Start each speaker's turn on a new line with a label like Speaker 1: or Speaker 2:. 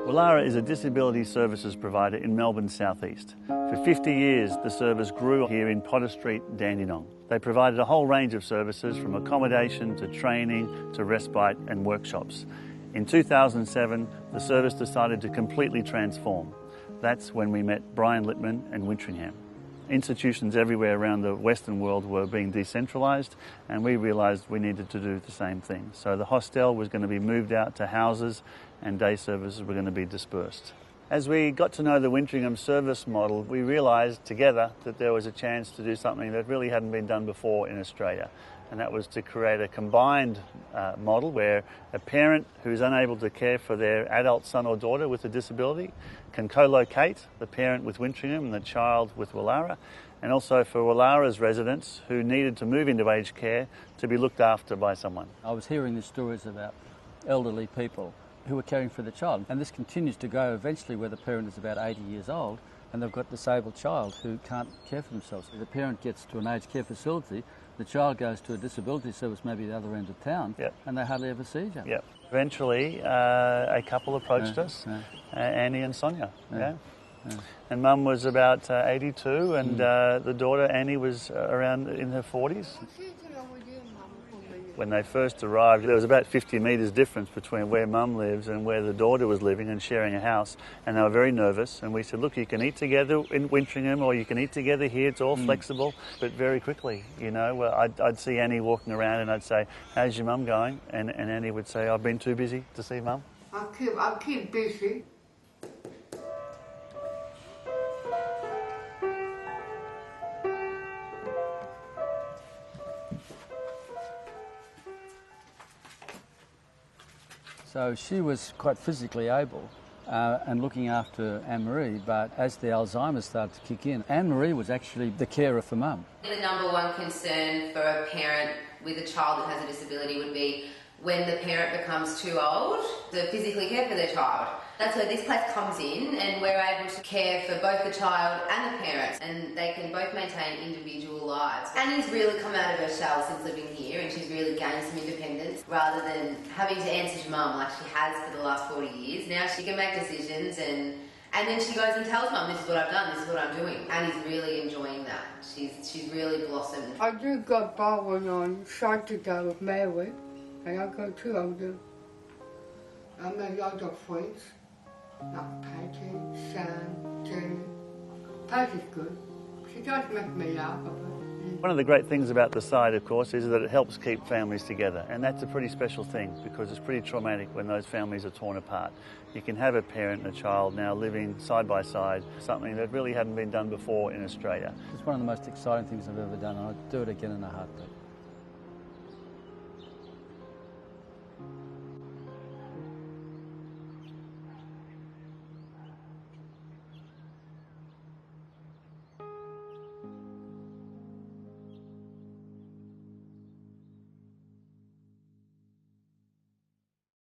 Speaker 1: Wallara is a disability services provider in Melbourne's southeast. For 50 years, the service grew here in Potter Street, Dandenong. They provided a whole range of services from accommodation to training to respite and workshops. In 2007, the service decided to completely transform. That's when we met Brian Littman and Wintringham. Institutions everywhere around the Western world were being decentralised, and we realised we needed to do the same thing. So the hostel was going to be moved out to houses and day services were going to be dispersed. As we got to know the Wintringham service model, we realised together that there was a chance to do something that really hadn't been done before in Australia, and that was to create a combined model where a parent who is unable to care for their adult son or daughter with a disability can co-locate the parent with Wintringham and the child with Wallara, and also for Wallara's residents who needed to move into aged care to be looked after by someone.
Speaker 2: I was hearing the stories about elderly people who are caring for the child, and this continues to go eventually where the parent is about 80 years old and they've got a disabled child who can't care for themselves. The parent gets to an aged care facility, the child goes to a disability service maybe at the other end of town, and they hardly ever see each other.
Speaker 1: Yep. Eventually, a couple approached us, Annie and Sonia. And Mum was about 82, and the daughter Annie was around in her 40s. When they first arrived, there was about 50 metres difference between where Mum lives and where the daughter was living and sharing a house, and they were very nervous. And we said, look, you can eat together in Wintringham or you can eat together here, it's all flexible. But very quickly, you know, I'd see Annie walking around and I'd say, how's your mum going? And Annie would say, I've been too busy to see Mum.
Speaker 3: I keep busy.
Speaker 2: So she was quite physically able and looking after Anne-Marie, but as the Alzheimer's started to kick in, Anne-Marie was actually the carer for Mum.
Speaker 4: The number one concern for a parent with a child that has a disability would be when the parent becomes too old to physically care for their child. That's where this place comes in, and we're able to care for both the child and the parents, and they can both maintain individual lives. Annie's really come out of her shell since living here, and she's really gained some independence rather than having to answer to Mum like she has for the last 40 years. Now she can make decisions, and then she goes and tells Mum, this is what I've done, this is what I'm doing. Annie's really enjoying that. She's really blossomed.
Speaker 3: I do go by when I'm trying to go with Mary, and I go to older. I make a lot of friends. Like Patty, Sam, Jenny. Patty's good. She does make me laugh.
Speaker 1: One of the great things about the site, of course, is that it helps keep families together, and that's a pretty special thing because it's pretty traumatic when those families are torn apart. You can have a parent and a child now living side by side, something that really hadn't been done before in Australia.
Speaker 2: It's one of the most exciting things I've ever done, and I'd do it again in a heartbeat.